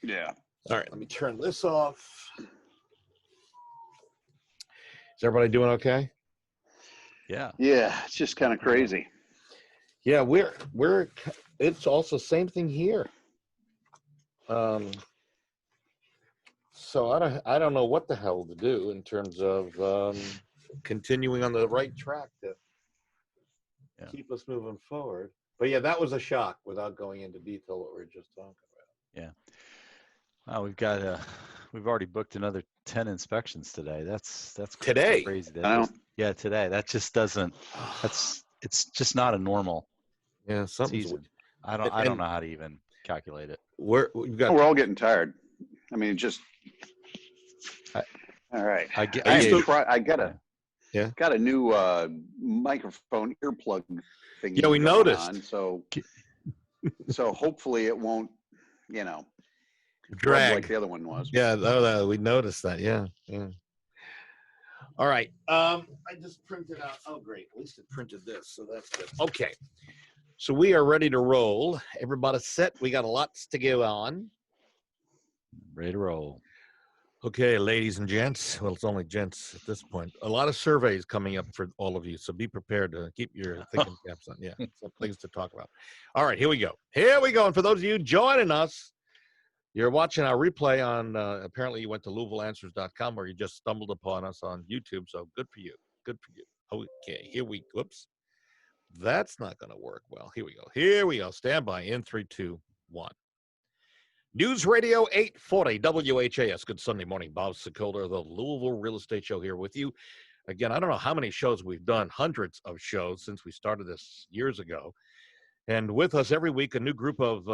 Yeah. All right, let me turn this off. Is everybody doing okay? Yeah. It's just kind of crazy. Yeah, we're. It's also same thing here. So I don't know what the hell to do in terms of continuing on the right track to keep us moving forward. But yeah, that was a shock without going into detail what we were just talking about. Yeah. We've already booked another 10 inspections today. That's today. crazy. Today. That just doesn't. It's just not a normal season. I don't know how to even calculate it. We're all getting tired. I mean, all right. I got a new microphone earplug thing. Yeah, we noticed. So hopefully it won't, drag like the other one was. Yeah, we noticed that. Yeah. All right. I just printed out. Oh, great. At least it printed this, so that's good. Okay. So we are ready to roll. Everybody set. We got lots to go on. Ready to roll. Okay, ladies and gents. Well, it's only gents at this point. A lot of surveys coming up for all of you, so be prepared to keep your thinking caps on. Yeah, some things to talk about. All right, here we go. And for those of you joining us, you're watching our replay on, apparently you went to LouisvilleAnswers.com or you just stumbled upon us on YouTube, so good for you. Good for you. Okay, whoops. That's not going to work well. Here we go. Stand by in 3, 2, 1. News Radio 840 WHAS. Good Sunday morning. Bob Sokoler, the Louisville Real Estate Show here with you. Again, I don't know how many shows we've done, hundreds of shows since we started this years ago. And with us every week, a new group of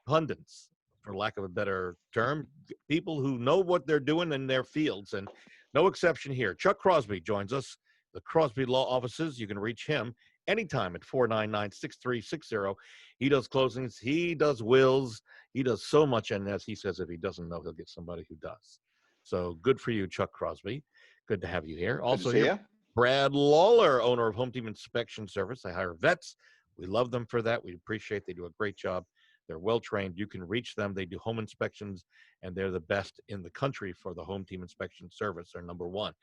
pundits, for lack of a better term, people who know what they're doing in their fields. And no exception here. Chuck Crosby joins us, the Crosby Law Offices. You can reach him anytime at 499-6360. He does closings. He does wills. He does so much. And as he says, if he doesn't know, he'll get somebody who does. So good for you, Chuck Crosby. Good to have you here. Also here, Brad Lawler, owner of Home Team Inspection Service. They hire vets. We love them for that. We appreciate they do a great job. They're well-trained. You can reach them. They do home inspections, and they're the best in the country for the Home Team Inspection Service. They're number one.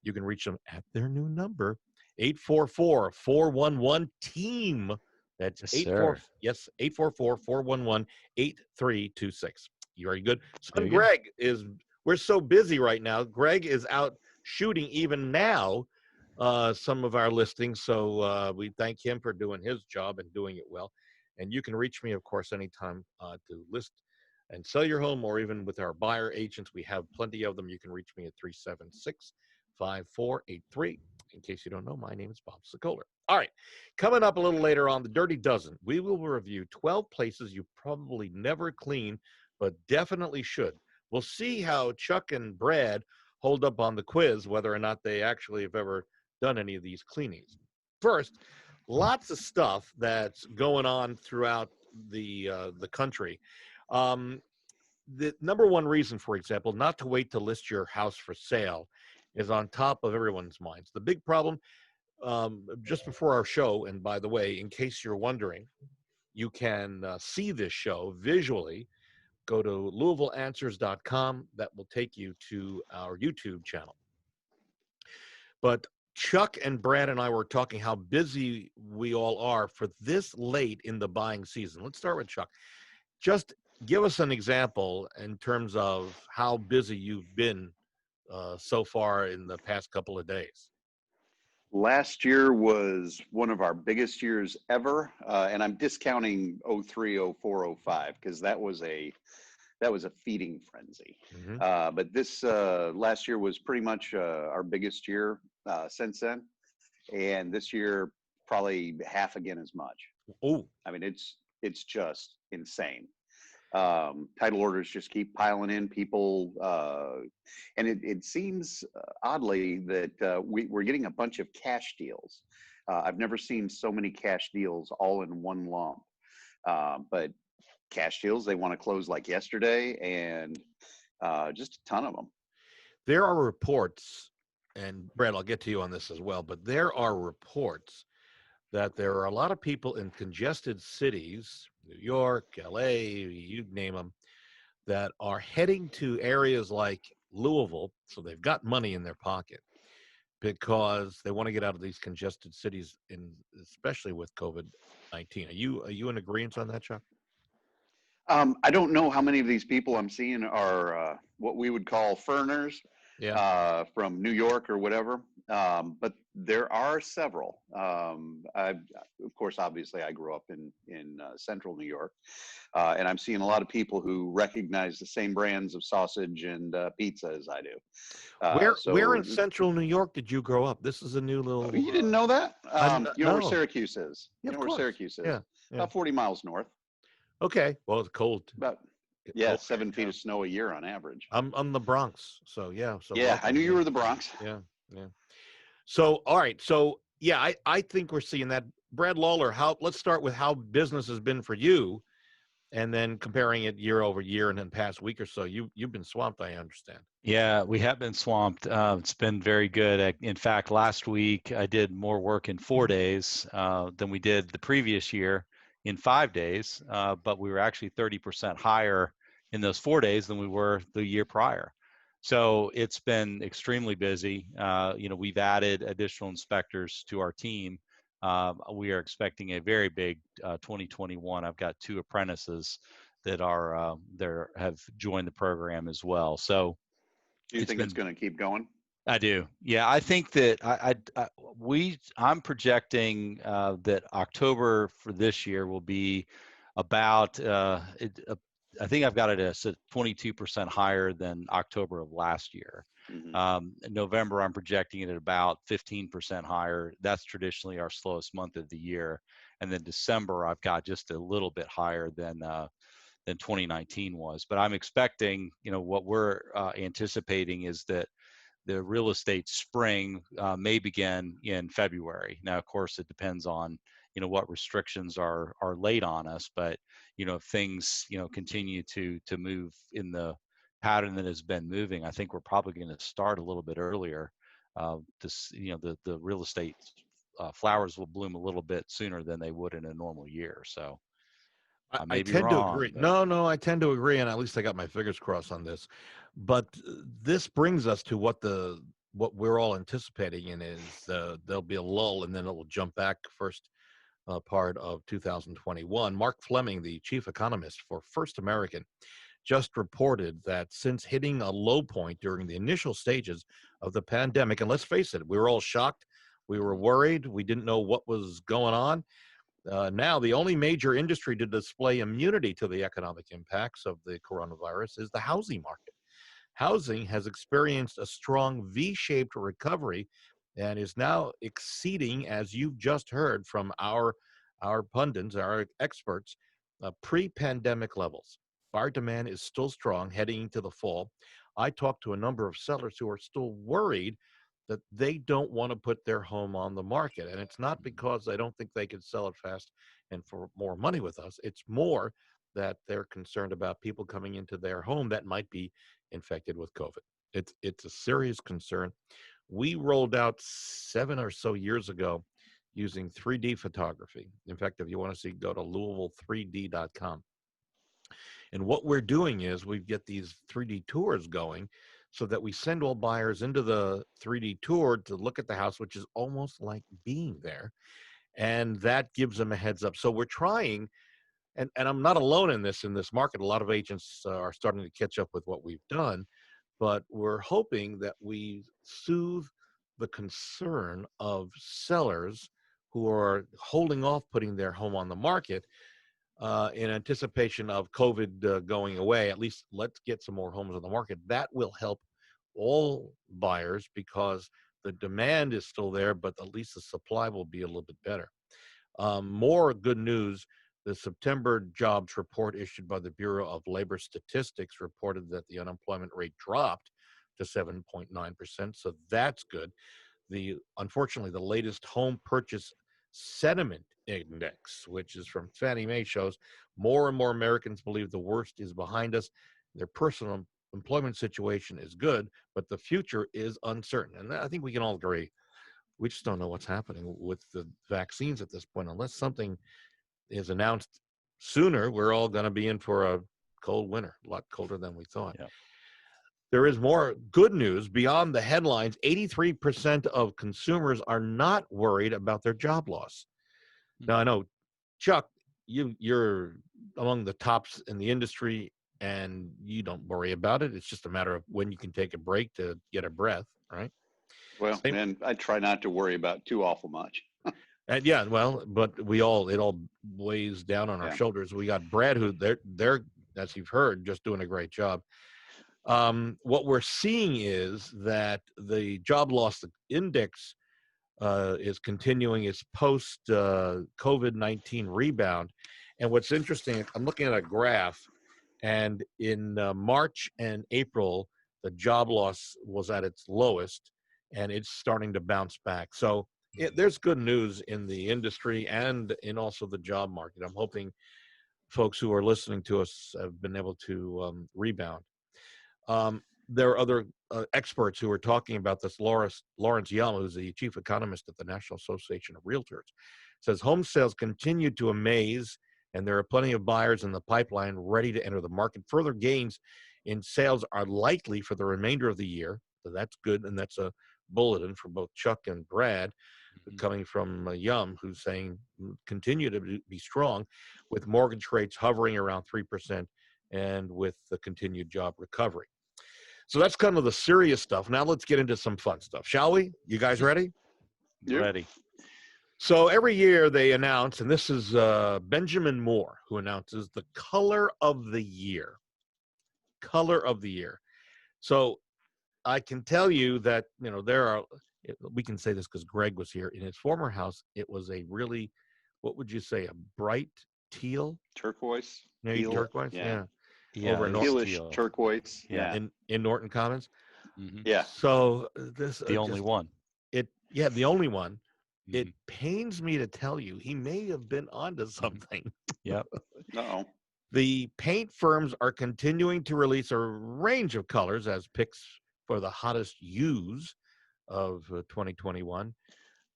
You can reach them at their new number, 844-411-TEAM. That's 844-411-8326. You are good? So Greg we're so busy right now. Greg is out shooting even now some of our listings. So we thank him for doing his job and doing it well. And you can reach me, of course, anytime to list and sell your home, or even with our buyer agents. We have plenty of them. You can reach me at 376-5483. In case you don't know, my name is Bob Sokoler. All right, coming up a little later on, the Dirty Dozen, we will review 12 places you probably never clean, but definitely should. We'll see how Chuck and Brad hold up on the quiz, whether or not they actually have ever done any of these cleanings. First, lots of stuff that's going on throughout the country. The number one reason, for example, not to wait to list your house for sale is on top of everyone's minds. The big problem, just before our show, and by the way, in case you're wondering, you can see this show visually. Go to LouisvilleAnswers.com. That will take you to our YouTube channel. But Chuck and Brad and I were talking how busy we all are for this late in the buying season. Let's start with Chuck. Just give us an example in terms of how busy you've been so far in the past couple of days. Last year was one of our biggest years ever, and I'm discounting 03, 04, 05 because that was a feeding frenzy. Mm-hmm. But this last year was pretty much our biggest year since then, and this year probably half again as much. Oh, I mean it's just insane. Title orders just keep piling in. People, and it seems oddly that we're getting a bunch of cash deals. I've never seen so many cash deals all in one lump. But cash deals, they want to close like yesterday, and just a ton of them. There are reports, and Brad, I'll get to you on this as well, but there are reports that there are a lot of people in congested cities, New York, LA, you name them, that are heading to areas like Louisville, so they've got money in their pocket because they want to get out of these congested cities, especially with COVID-19. Are you in agreement on that, Chuck? I don't know how many of these people I'm seeing are what we would call foreigners from New York or whatever, but there are several. Of course, obviously, I grew up in central New York, and I'm seeing a lot of people who recognize the same brands of sausage and pizza as I do. Where in central New York did you grow up? This is a new little. You didn't know that? You know where No. Syracuse is? Yeah, you know of where course. Syracuse is? Yeah. About 40 miles north. Okay. Well, it's cold. About cold 7 feet of snow a year on average. I'm the Bronx, so yeah. So yeah, welcome. I knew you were the Bronx. Yeah. So all right. So yeah, I think we're seeing that. Brad Lawler, let's start with how business has been for you, and then comparing it year over year and in the past week or so. You've been swamped, I understand. Yeah, we have been swamped. It's been very good. In fact, last week I did more work in 4 days than we did the previous year in 5 days, but we were actually 30% higher in those 4 days than we were the year prior. So it's been extremely busy. We've added additional inspectors to our team. We are expecting a very big 2021. I've got 2 apprentices that are have joined the program as well. So do you think it's going to keep going? I do. Yeah, I think that I'm projecting that October for this year will be about. I think I've got it as 22% higher than October of last year. In November, I'm projecting it at about 15% higher. That's traditionally our slowest month of the year. And then December, I've got just a little bit higher than 2019 was. But I'm expecting, what we're anticipating is that the real estate spring may begin in February. Now, of course, it depends on what restrictions are laid on us, but if things continue to move in the pattern that has been moving, I think we're probably going to start a little bit earlier. The real estate flowers will bloom a little bit sooner than they would in a normal year. So I tend to agree. But... No, I tend to agree, and at least I got my fingers crossed on this. But this brings us to what we're all anticipating, and is there'll be a lull, and then it will jump back first part of 2021. Mark Fleming, the chief economist for First American, just reported that since hitting a low point during the initial stages of the pandemic, and let's face it, we were all shocked, we were worried, we didn't know what was going on. Now, the only major industry to display immunity to the economic impacts of the coronavirus is the housing market. Housing has experienced a strong V-shaped recovery and is now exceeding, as you've just heard from our pundits, our experts, pre-pandemic levels. Our demand is still strong heading into the fall. I talked to a number of sellers who are still worried that they don't want to put their home on the market. And it's not because they don't think they could sell it fast and for more money with us. It's more that they're concerned about people coming into their home that might be infected with COVID. It's a serious concern. We rolled out 7 or so years ago using 3D photography. In fact, if you want to see, go to Louisville3D.com. And what we're doing is we get these 3D tours going so that we send all buyers into the 3D tour to look at the house, which is almost like being there. And that gives them a heads up. So we're trying, and I'm not alone in this market. A lot of agents are starting to catch up with what we've done, but we're hoping that we soothe the concern of sellers who are holding off putting their home on the market in anticipation of COVID going away. At least let's get some more homes on the market. That will help all buyers because the demand is still there, but at least the supply will be a little bit better. More good news, the September jobs report issued by the Bureau of Labor Statistics reported that the unemployment rate dropped to 7.9%, so that's good. Unfortunately, the latest home purchase sentiment index, which is from Fannie Mae, shows more and more Americans believe the worst is behind us. Their personal employment situation is good, but the future is uncertain. And I think we can all agree. We just don't know what's happening with the vaccines at this point. Unless something is announced sooner, we're all going to be in for a cold winter, a lot colder than we thought. Yeah. There is more good news beyond the headlines. 83% of consumers are not worried about their job loss. Now, I know, Chuck, you're among the tops in the industry, and you don't worry about it. It's just a matter of when you can take a break to get a breath, right? Well, Same. and I try not to worry about too awful much. And yeah, well, but it all weighs down on our Yeah. shoulders. We got Brad, who they're as you've heard, just doing a great job. What we're seeing is that the job loss index is continuing its post COVID-19 rebound. And what's interesting, I'm looking at a graph, and in March and April, the job loss was at its lowest, and it's starting to bounce back. So there's good news in the industry and in also the job market. I'm hoping folks who are listening to us have been able to rebound. There are other experts who are talking about this. Lawrence Yum, who's the chief economist at the National Association of Realtors, says home sales continue to amaze, and there are plenty of buyers in the pipeline ready to enter the market. Further gains in sales are likely for the remainder of the year. So that's good, and that's a bulletin for both Chuck and Brad, coming from Yum, who's saying continue to be strong, with mortgage rates hovering around 3% and with the continued job recovery. So that's kind of the serious stuff. Now let's get into some fun stuff, shall we? You guys ready? Yep. Ready. So every year they announce, and this is Benjamin Moore who announces the color of the year. Color of the year. So I can tell you that, we can say this because Greg was here. In his former house, it was a really, what would you say, a bright teal? Turquoise. Maybe Teal. turquoise? Yeah. Yeah, Over it in was Tealish teal. turquoise. Yeah. Yeah. In Norton Commons. Yeah. So this The only one. The only one. It Mhm. pains me to tell you, he may have been onto something. Yep. Uh-oh. The paint firms are continuing to release a range of colors as picks for the hottest hues of 2021.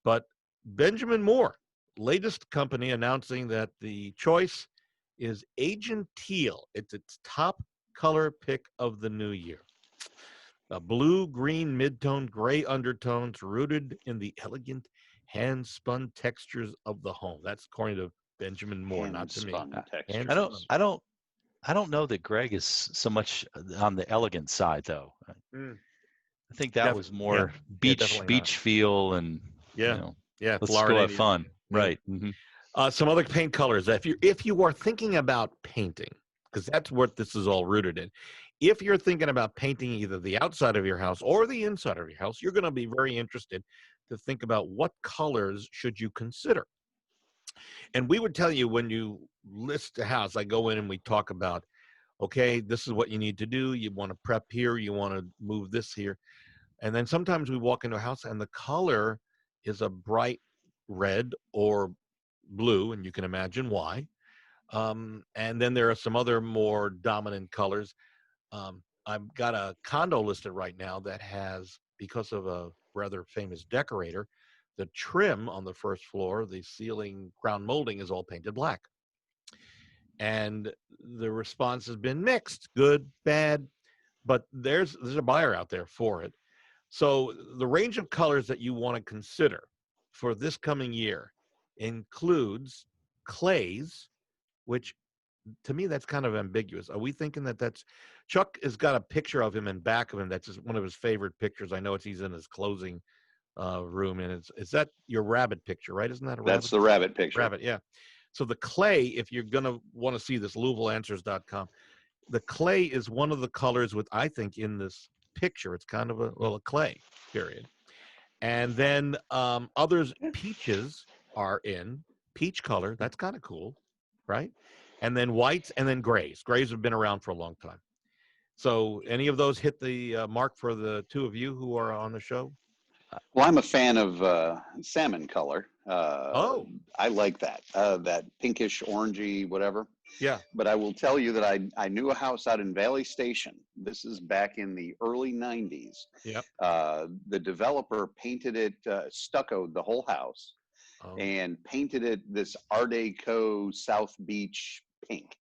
But Benjamin Moore, latest company, announcing that the choice is Agent Teal. It's its top color pick of the new year. A blue, green, mid-tone, gray undertones rooted in the elegant hand-spun textures of the home. That's according to Benjamin Moore, not to me. Hand-spun textures. Hand-spun. I don't know that Greg is so much on the elegant side though. I think that was more beach not. feel and Yeah, let's Florida go have Indian. fun. Yeah. Right. Some other paint colors. If you are thinking about painting, because that's what this is all rooted in. If you're thinking about painting either the outside of your house or the inside of your house, you're going to be very interested to think about what colors should you consider. And we would tell you when you list a house, I go in and we talk about, okay, this is what you need to do. You want to prep here. You want to move this here. And then sometimes we walk into a house and the color is a bright red or blue, and you can imagine why. And then there are some other more dominant colors. I've got a condo listed right now that has, because of a rather famous decorator, the trim on the first floor, the ceiling crown molding is all painted black. And the response has been mixed, good, bad, but there's a buyer out there for it. So the range of colors that you want to consider for this coming year includes clays, which to me, that's kind of ambiguous. Are we thinking that that's Chuck has got a picture of him in back of him? That's just one of his favorite pictures. I know he's in his closing room, and is that your rabbit picture, right? Isn't that a rabbit? That's the rabbit picture. Rabbit, yeah. So the clay, if you're going to want to see this, LouisvilleAnswers.com, the clay is one of the colors with, I think, in this picture. It's kind of a clay, period. And then others, peaches are in peach color. That's kind of cool, right? And then whites, and then grays. Grays have been around for a long time. So any of those hit the mark for the two of you who are on the show? Well, I'm a fan of salmon color. I like that. That pinkish, orangey, whatever. Yeah. But I will tell you that I knew a house out in Valley Station. This is back in the early 90s. Yep. The developer painted it, stuccoed the whole house, and painted it this Art Deco South Beach pink.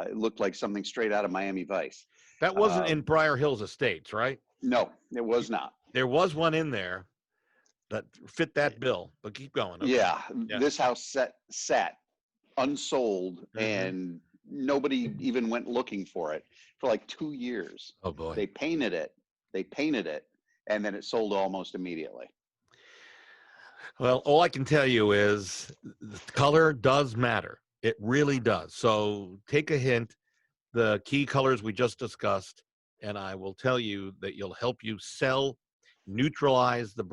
It looked like something straight out of Miami Vice. That wasn't in Briar Hills Estates, right? No, it was not. There was one in there that fit that bill, but keep going. Okay. Yeah, Yeah. this house sat unsold, and nobody even went looking for it for like 2 years. Oh boy. They painted it, and then it sold almost immediately. Well, all I can tell you is the color does matter. It really does. So take a hint, the key colors we just discussed, and I will tell you that you'll help you sell, neutralize the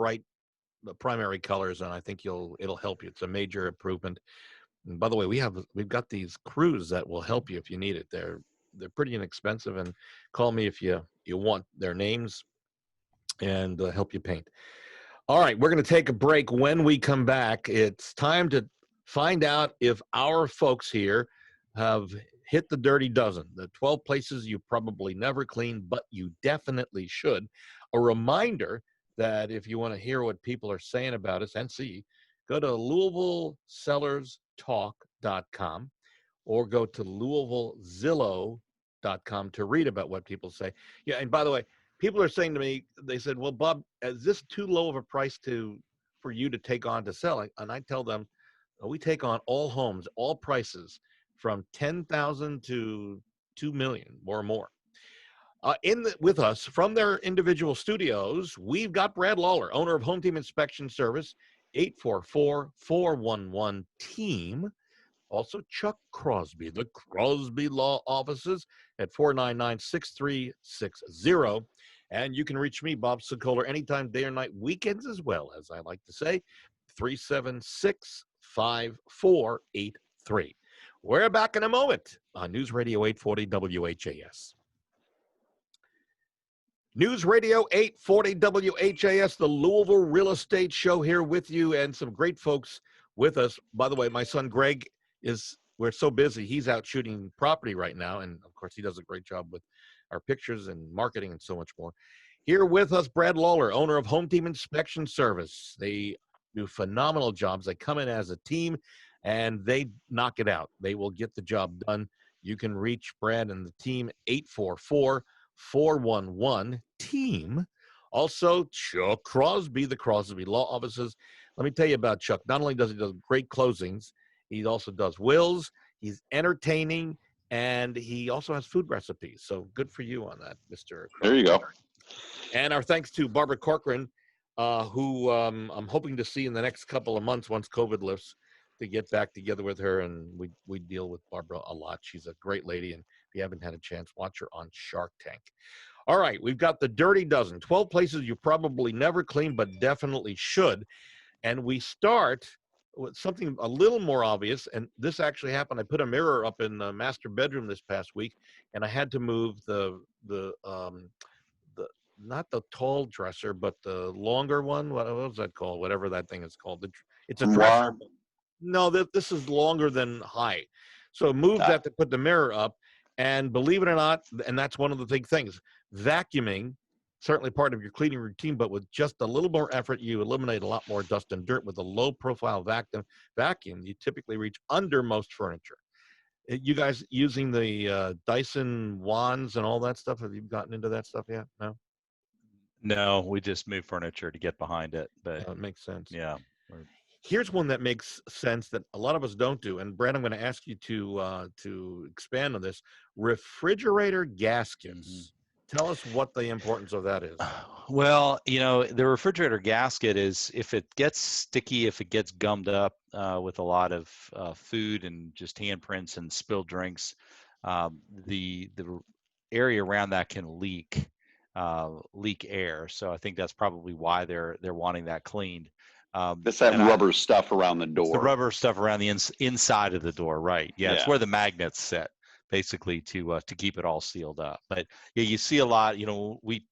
primary colors, and I think it'll help you. It's a major improvement. And by the way, we've got these crews that will help you if you need it. They're pretty inexpensive, and call me if you want their names and help you paint. All right, we're going to take a break. When we come back, it's time to find out if our folks here have hit the dirty dozen, the 12 places you probably never cleaned, but you definitely should. A reminder that if you want to hear what people are saying about us and see, go to LouisvilleSellersTalk.com or go to LouisvilleZillow.com to read about what people say. Yeah, and by the way, people are saying to me, they said, well, Bob, is this too low of a price for you to take on to sell? And I tell them, we take on all homes, all prices from $10,000 to $2 million or more. With us from their individual studios, we've got Brad Lawler, owner of Home Team Inspection Service, 844-411-TEAM. Also, Chuck Crosby, the Crosby Law Offices at 499-6360. And you can reach me, Bob Sokoler, anytime, day or night, weekends as well, as I like to say, 376-5483. We're back in a moment on News Radio 840 WHAS. News Radio 840 WHAS, the Louisville Real Estate Show, here with you, and some great folks with us. By the way, my son Greg we're so busy, he's out shooting property right now, and of course he does a great job with our pictures and marketing and so much more. Here with us, Brad Lawler, owner of Home Team Inspection Service. They do phenomenal jobs. They come in as a team and they knock it out. They will get the job done. You can reach Brad and the team 844-411-TEAM. Also, Chuck Crosby, the Crosby Law Offices. Let me tell you about Chuck. Not only does he do great closings, he also does wills. He's entertaining, and he also has food recipes. So good for you on that, Mr. Crosby. There you go. And our thanks to Barbara Corcoran, who I'm hoping to see in the next couple of months once COVID lifts, to get back together with her. And we deal with Barbara a lot. She's a great lady, and if you haven't had a chance, watch her on Shark Tank. All right, we've got the Dirty Dozen, 12 places you probably never clean but definitely should. And we start with something a little more obvious, and this actually happened. I put a mirror up in the master bedroom this past week, and I had to move the not the tall dresser, but the longer one. What was that called? Whatever that thing is called. It's a dresser. No, this is longer than high. So moved that to put the mirror up, and believe it or not, and that's one of the big things. Vacuuming, certainly part of your cleaning routine, but with just a little more effort, you eliminate a lot more dust and dirt. With a low-profile vacuum, you typically reach under most furniture. You guys using the Dyson wands and all that stuff? Have you gotten into that stuff yet? No? No, we just move furniture to get behind it. But it makes sense. Yeah. Here's one that makes sense that a lot of us don't do. And Brad, I'm going to ask you to expand on this. Refrigerator gaskets. Mm-hmm. Tell us what the importance of that is. Well, the refrigerator gasket is, if it gets sticky, if it gets gummed up with a lot of food and just handprints and spilled drinks, the area around that can leak air. So I think that's probably why they're wanting that cleaned. This rubber stuff around the door. The rubber stuff around the inside of the door, right? Yeah, it's where the magnets sit, basically, to keep it all sealed up. But yeah, you see a lot. We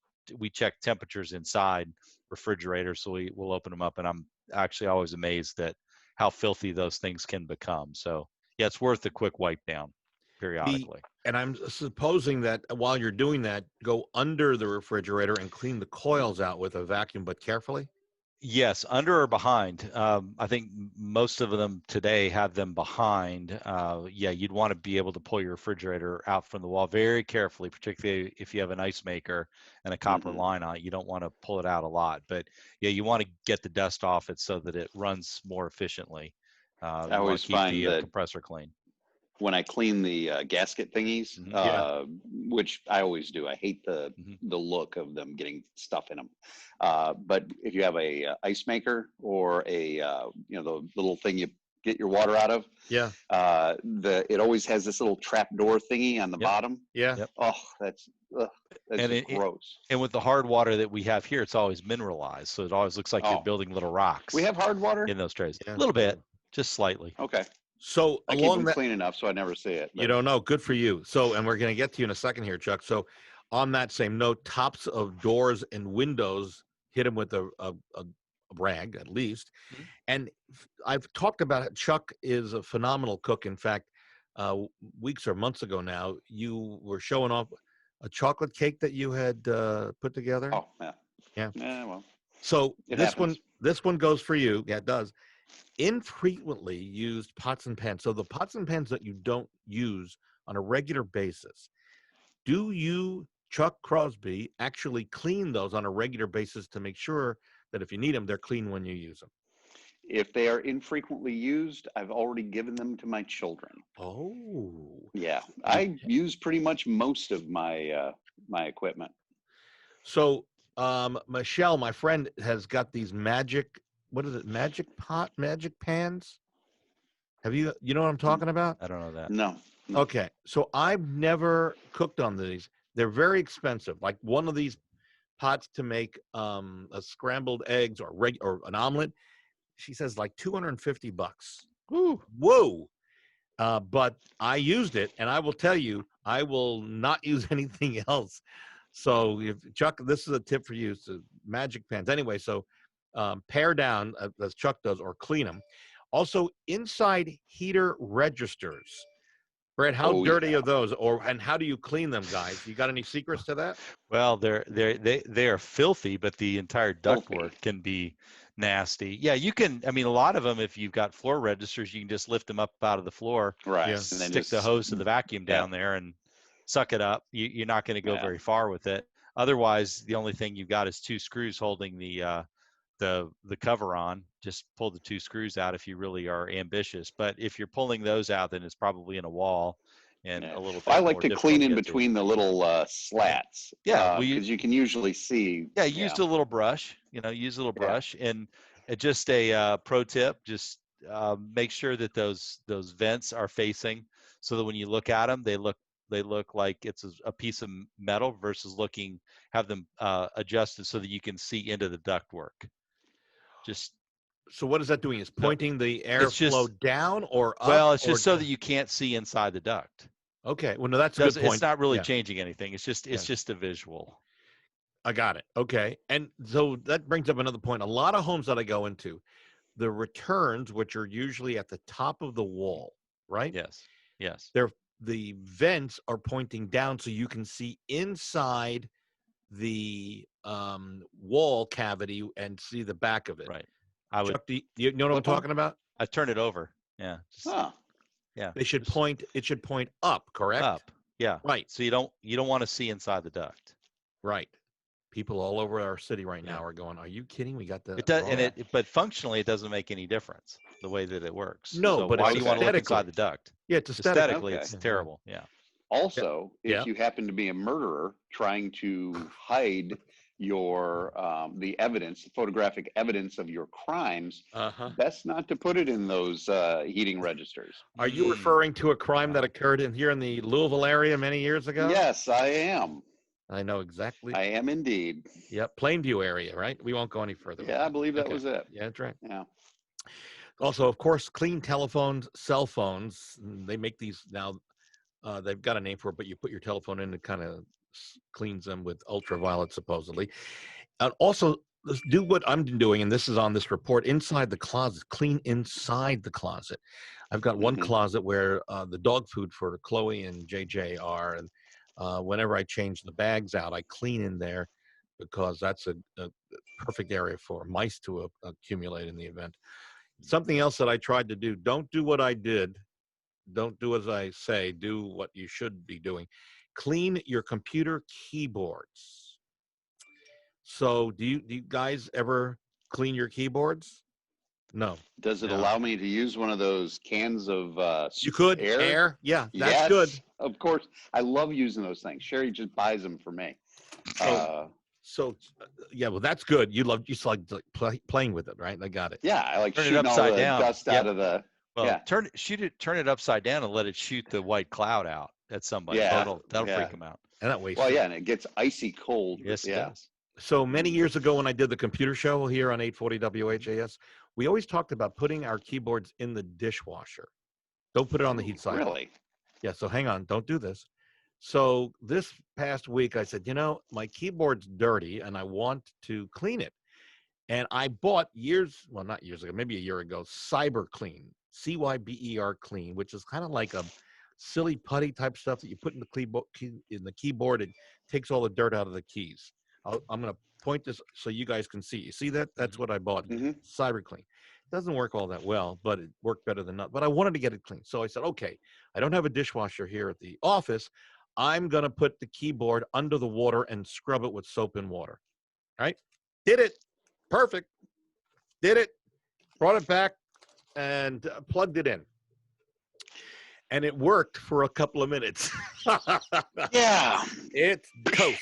check temperatures inside refrigerators, so we'll open them up, and I'm actually always amazed at how filthy those things can become. So yeah, it's worth a quick wipe down periodically. And I'm supposing that while you're doing that, go under the refrigerator and clean the coils out with a vacuum, but carefully. Yes, under or behind. I think most of them today have them behind. Yeah, you'd want to be able to pull your refrigerator out from the wall very carefully, particularly if you have an ice maker and a copper Mhm. line on it. You don't want to pull it out a lot, but yeah, you want to get the dust off it so that it runs more efficiently. I You want always to keep find the that compressor clean. when I clean the gasket thingies, Mhm. Yeah. which I always do. I hate the Mhm. look of them getting stuff in them. But if you have a ice maker or a the little thing you get your water out of, Yeah. it always has this little trap door thingy on the Yep. bottom. Yeah. Yep. Oh, that's And just it, gross. and with the hard water that we have here, it's always mineralized, so it always looks like you're Oh, building little we rocks have hard water. in those trays. Yeah. A little bit, just slightly. Okay, So I keep along them that, clean enough so I never see it. you But don't know. Good for you. So, and we're going to get to you in a second here, Chuck. So, on that same note, tops of doors and windows, hit them with a rag at least. Mhm. And I've talked about it. Chuck is a phenomenal cook. In fact, weeks or months ago now, you were showing off a chocolate cake that you had put together. oh yeah, Yeah. yeah. Well, So it this happens. one goes for you. Yeah, it does. Infrequently used pots and pans. So the pots and pans that you don't use on a regular basis, do you, Chuck Crosby, actually clean those on a regular basis to make sure that if you need them, they're clean when you use them? If they are infrequently used, I've already given them to my children. Oh, Yeah, you, I use pretty much most of my my equipment. so Michelle, my friend, has got these magic, what is it, magic pans? Have you know what I'm talking about? I don't know that. No, no. Okay, so I've never cooked on these. They're very expensive. Like one of these pots to make a scrambled eggs or an omelet, she says like $250. Woo. Whoa! But I used it, and I will tell you, I will not use anything else. So, if Chuck, this is a tip for you: so magic pans. Anyway, so pare down as Chuck does, or clean them. Also, inside heater registers. Brad, how Oh dirty yeah. are those, and how do you clean them, guys? You got any secrets to that? Well, they are filthy, but the entire Filthy. ductwork can be nasty. Yeah, you can. I mean, a lot of them, if you've got floor registers, you can just lift them up out of the floor, Right, Yeah. and then stick the just hose to the vacuum yeah, down there, and suck it up. You're not going to go yeah. very far with it. Otherwise, the only thing you've got is two screws holding the cover on. Just pull the two screws out if you really are ambitious. But if you're pulling those out, then it's probably in a wall and Yeah. a little Well, I bit like more to difficult clean to in get to. between the little slats Yeah, because you can usually see. yeah, Yeah, used a little brush. Use a little yeah. brush, and just a pro tip: just make sure that those vents are facing, so that when you look at them, they look like it's a piece of metal versus have them adjusted so that you can see into the ductwork. Just So, what is that doing? Is no, pointing the it's airflow just down or up, well, it's or just so that you can't see inside the duct. okay? Well, no, that's a good It's point. not really Yeah, changing anything. It's yeah, just a visual. I got it. Okay, and so that brings up another point. A lot of homes that I go into, the returns, which are usually at the top of the wall, right? Yes, yes, They're the vents are pointing down, so you can see inside the wall cavity and see the back of it. right. I would Chuck, do you know what I'm Flip 'em? talking about? I turn it over. Yeah, just Huh. yeah. They should Just point. It should point up. Correct. up. Yeah. Right. So you don't want to see inside the duct. Right. People all over our city right Yeah. now are going, "Are you kidding? We got the It does, wrong." and but functionally it doesn't make any difference the way that it works. No, So but why it's do you want to look inside aesthetically. the duct? Yeah, it's aesthetic. Aesthetically, Okay. it's terrible. Yeah. Also, Yeah. if you happen to be a murderer trying to hide your the evidence, the photographic evidence of your crimes, Uh-huh. best not to put it in those heating registers. Are you referring to a crime that occurred here in the Louisville area many years ago? Yes, I am. I know exactly. I am indeed. Yep, Plainview area, right? We won't go any further. Yeah, I believe that Okay. was it. Yeah, that's right. Yeah. Also, of course, clean telephones, cell phones. They make these now. They've got a name for it, but you put your telephone in, it kind of cleans them with ultraviolet, supposedly. And also, let's do what I'm doing, and this is on this report, inside the closet, clean inside the closet. I've got one Mhm. closet where the dog food for Chloe and JJ are, and whenever I change the bags out, I clean in there. because that's a perfect area for mice to accumulate in the event. Something else that I tried to do, don't do what I did. Don't do as I say, do what you should be doing. Clean your computer keyboards. So do you guys ever clean your keyboards? No. Does it No. allow me to use one of those cans of You could air. Yeah, that's yes, good. of course. I love using those things. Sherry just buys them for me. So yeah, well, that's good. You just like playing with it, right? I got it. Yeah, I like Turn it shooting all upside the down. dust Yep. out of the. Well, Yeah. turn it upside down and let it shoot the white cloud out at somebody. Yeah, That'll yeah. freak them out. And that way. Well, yeah, and it gets icy cold. Yes, it yeah. does. So many years ago when I did the computer show here on 840 WHAS, we always talked about putting our keyboards in the dishwasher. Don't put it on the heat side. Really? Yeah, so hang on, don't do this. So this past week I said, my keyboard's dirty and I want to clean it. And I bought not years ago, maybe a year ago, Cyber Clean, CYBER Clean, which is kind of like a silly putty type stuff that you put in the keyboard. It takes all the dirt out of the keys. I'm going to point this so you guys can see. You see that? That's what I bought. Cyber Clean. Doesn't work all that well, but it worked better than not. But I wanted to get it clean. So I said, okay, I don't have a dishwasher here at the office. I'm going to put the keyboard under the water and scrub it with soap and water. All right? Did it. Perfect. Did it. Brought it back and plugged it in. And it worked for a couple of minutes. Yeah. It's toast.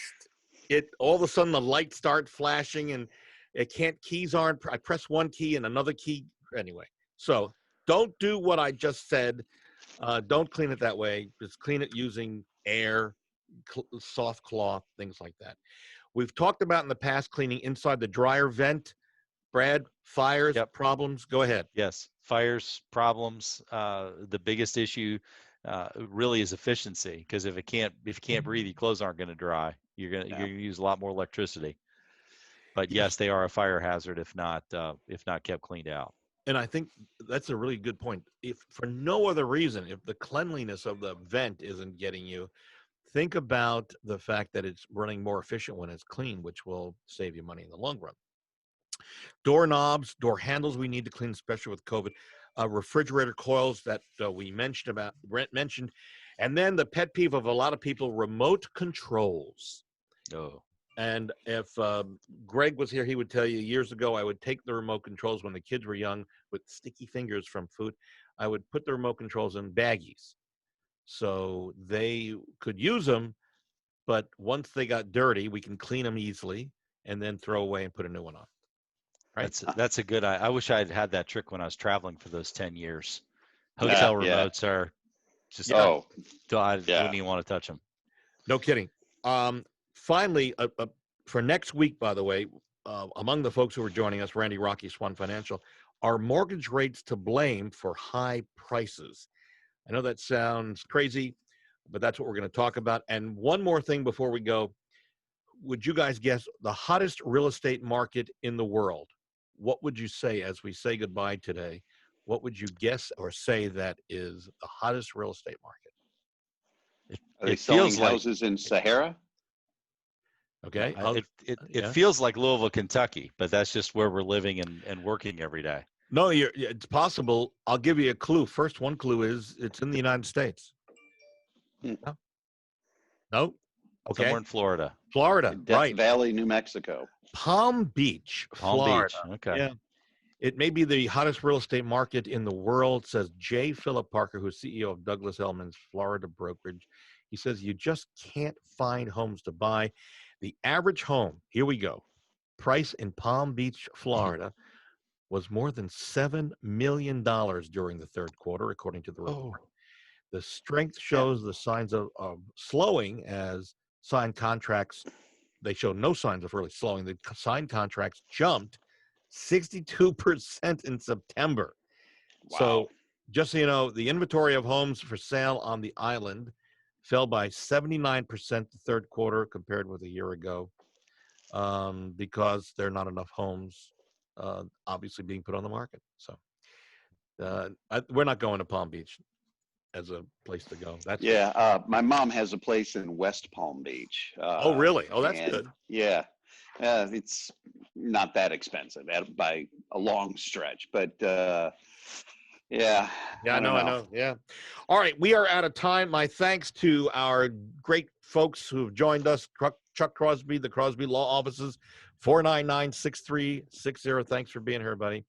All of a sudden the lights start flashing and I press one key and another key. Anyway, so don't do what I just said. Don't clean it that way. Just clean it using air, soft cloth, things like that. We've talked about in the past cleaning inside the dryer vent. Brad, fires, problems, go ahead. Yes, fires, problems. The biggest issue really is efficiency, because if you can't breathe, your clothes aren't going to dry. You're going to use a lot more electricity. But yes, they are a fire hazard if not kept cleaned out. And I think that's a really good point. If for no other reason, if the cleanliness of the vent isn't getting you, think about the fact that it's running more efficient when it's clean, which will save you money in the long run. Doorknobs, door handles we need to clean, especially with COVID. Refrigerator coils that Brent mentioned. And then the pet peeve of a lot of people, remote controls. Oh. And if Greg was here, he would tell you years ago, I would take the remote controls when the kids were young with sticky fingers from food. I would put the remote controls in baggies so they could use them. But once they got dirty, we can clean them easily and then throw away and put a new one on. Right? That's a good. I wish I had that trick when I was traveling for those 10 years. Hotel remotes are just. I wouldn't even want to touch them. No kidding. Finally, for next week, by the way, among the folks who are joining us, Randy Rocky, Swan Financial, are mortgage rates to blame for high prices? I know that sounds crazy, but that's what we're going to talk about. And one more thing before we go. Would you guys guess the hottest real estate market in the world? What would you say as we say goodbye today? What would you guess or say that is the hottest real estate market? Are they selling houses in Sahara? Okay. It feels like Louisville, Kentucky, but that's just where we're living and working every day. No, it's possible. I'll give you a clue. First one clue is it's in the United States. No? Okay. Somewhere in Florida. Florida, Death right. Valley, New Mexico. Palm Beach, Florida. Beach. Okay. Yeah. It may be the hottest real estate market in the world, says J. Philip Parker, who's CEO of Douglas Elliman's Florida brokerage. He says you just can't find homes to buy. The average home, here we go, price in Palm Beach, Florida, was more than $7 million during the third quarter, according to the report. The strength shows the signs of slowing as signed contracts. They show no signs of really slowing. The signed contracts jumped 62% in September. Wow. So just so you know, the inventory of homes for sale on the island fell by 79% the third quarter compared with a year ago, because there are not enough homes obviously being put on the market. So we're not going to Palm Beach as a place to go. That's my mom has a place in West Palm Beach. oh, really? Oh, that's good. Yeah. It's not that expensive by a long stretch, but yeah, Yeah, I don't I know. know. Yeah. All right, we are out of time. My thanks to our great folks who've joined us. Chuck Crosby, the Crosby Law Offices, 499-6360. Thanks for being here, buddy.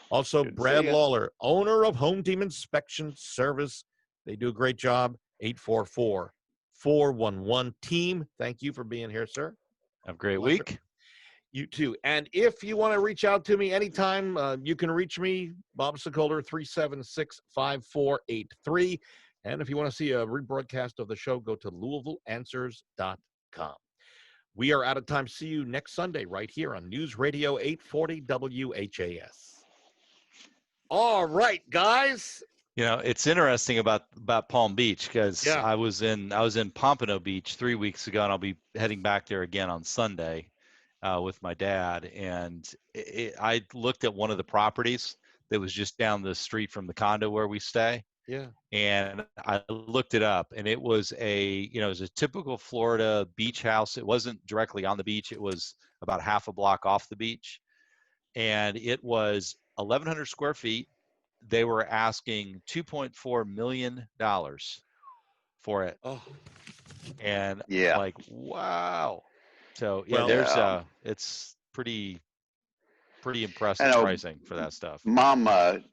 Also, Good to see Brad ya. Lawler, owner of Home Team Inspection Service. They do a great job. 844-411-TEAM. Thank you for being here, sir. Have a great Pleasure. week. You too. And if you want to reach out to me anytime, you can reach me, Bob Sokoler, 376-5483. And if you want to see a rebroadcast of the show, go to LouisvilleAnswers.com. We are out of time. See you next Sunday right here on News Radio 840 WHAS. All right, guys. You know, it's interesting about Palm Beach because Yeah. I was in Pompano Beach 3 weeks ago, and I'll be heading back there again on Sunday with my dad. And I looked at one of the properties that was just down the street from the condo where we stay. Yeah. And I looked it up, and it was it was a typical Florida beach house. It wasn't directly on the beach. It was about half a block off the beach, and it was 1,100 square feet. They were asking $2.4 million for it. Oh. And Yeah. like, wow. So yeah, Well, it's pretty impressive I know. pricing for that stuff. Mom, her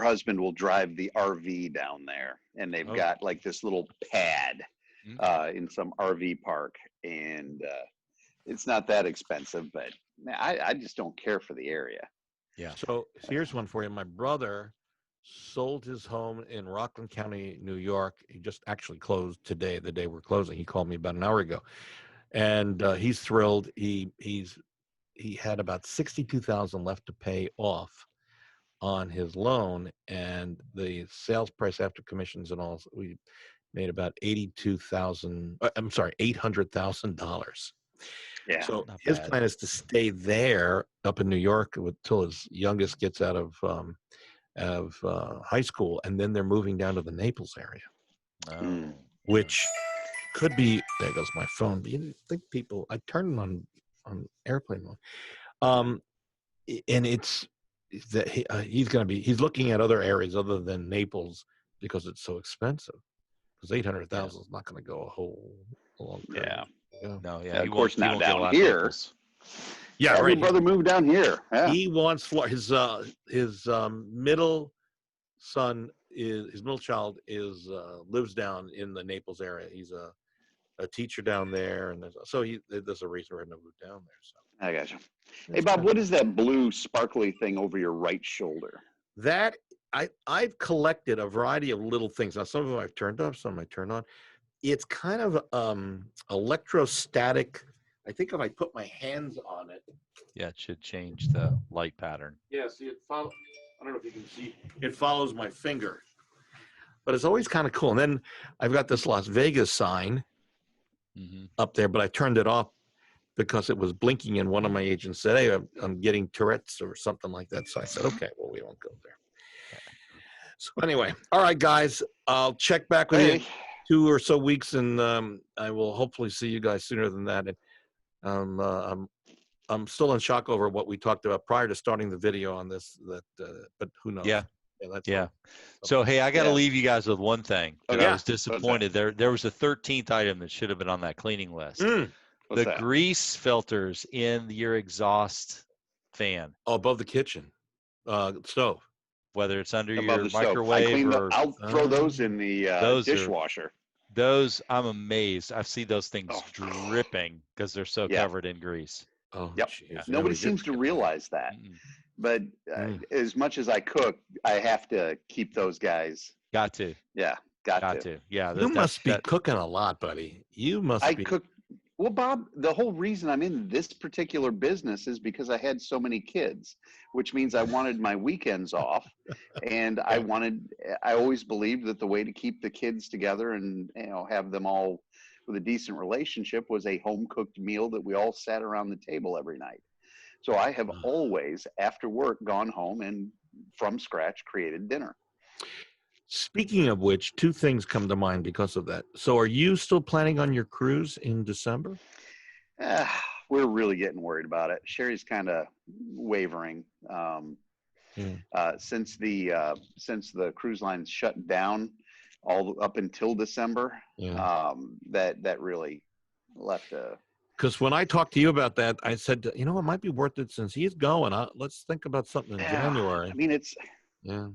husband will drive the RV down there, and they've Oh. got like this little pad Mhm. in some RV park, and it's not that expensive, but I just don't care for the area. Yeah. So here's one for you. My brother sold his home in Rockland County, New York. He just actually closed today, the day we're closing. He called me about an hour ago, and he's thrilled. He had about $62,000 left to pay off on his loan, and the sales price after commissions and all, we made about $800,000. Yeah. So Not his bad. plan is to stay there up in New York until his youngest gets out of high school, and then they're moving down to the Naples area, Oh. which could be. There goes my phone. But you didn't think people? I turned it on airplane mode, and it's that he's looking at other areas other than Naples because it's so expensive. Because $800,000 is not going to go a long time. Yeah. No, yeah. Of course, he not won't get a down lot of here. Naples. Yeah, Have right. your brother moved down here. Yeah. He wants Florida. His middle son his middle child lives down in the Naples area. He's a teacher down there, and there's a reason for him to move down there. So I got you. Hey, it's Bob, kind what is that blue sparkly thing over your right shoulder? that I've collected a variety of little things. Now, some of them I've turned off, some I turn on. It's kind of electrostatic. I think if I put my hands on it. Yeah, it should change the light pattern. Yeah, see, I don't know if you can see. It follows my finger. But it's always kind of cool. And then I've got this Las Vegas sign up there, but I turned it off because it was blinking, and one of my agents said, "Hey, I'm getting Tourette's or something like that." So I said, "Okay, well, we won't go there." So anyway, all right, guys, I'll check back with you in 2 or so weeks, and I will hopefully see you guys sooner than that. And I'm still in shock over what we talked about prior to starting the video on this. But who knows? Yeah. Yeah. So hey, I got to leave you guys with one thing. Okay. I was disappointed. There was a 13th item that should have been on that cleaning list. What's The that? grease filters in your exhaust fan, Oh, above the kitchen stove. whether it's under Above your the stove. microwave or I'll throw those in the dishwasher. those. I'm amazed. I've seen those things Oh. dripping because they're so Yeah. covered in grease. Oh, Yep. geez. Nobody We did seems to forget that. realize that. Mm-mm. But as much as I cook, I have to keep those guys. Got to. Yeah, got to. Yeah. You must be cooking a lot, buddy. You must I be. cook. Well, Bob, the whole reason I'm in this particular business is because I had so many kids, which means I wanted my weekends off. And I always believed that the way to keep the kids together and, have them all with a decent relationship was a home cooked meal that we all sat around the table every night. So I have always, after work, gone home and from scratch created dinner. Speaking of which, 2 things come to mind because of that. So are you still planning on your cruise in December? we're really getting worried about it. Sherry's kind of wavering. Since the cruise lines shut down all up until December, that really left a. Because when I talked to you about that, I said, you know, it might be worth it since he's going. Let's think about something in January. I mean, it's. Yeah,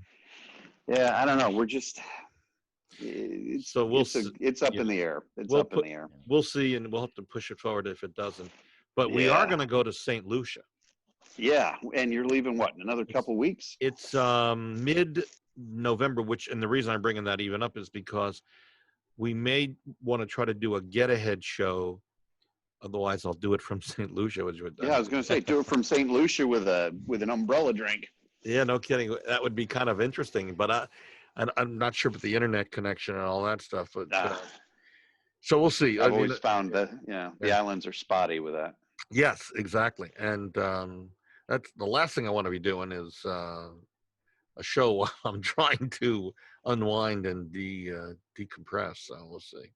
I don't know. We're just. It's so it's up in the air. It's up in the air. We'll see, and we'll have to push it forward if it doesn't. But we are going to go to St. Lucia. Yeah, and you're leaving what, in another couple weeks? It's mid-November, and the reason I'm bringing that even up is because we may want to try to do a get-ahead show. Otherwise, I'll do it from St. Lucia. Yeah, I was going to say, do it from St. Lucia with an umbrella drink. Yeah, no kidding. That would be kind of interesting, but I'm not sure about the internet connection and all that stuff. But so we'll see. I've always found that the islands are spotty with that. Yes, exactly, and that's the last thing I want to be doing is a show while I'm trying to unwind and decompress. So we'll see.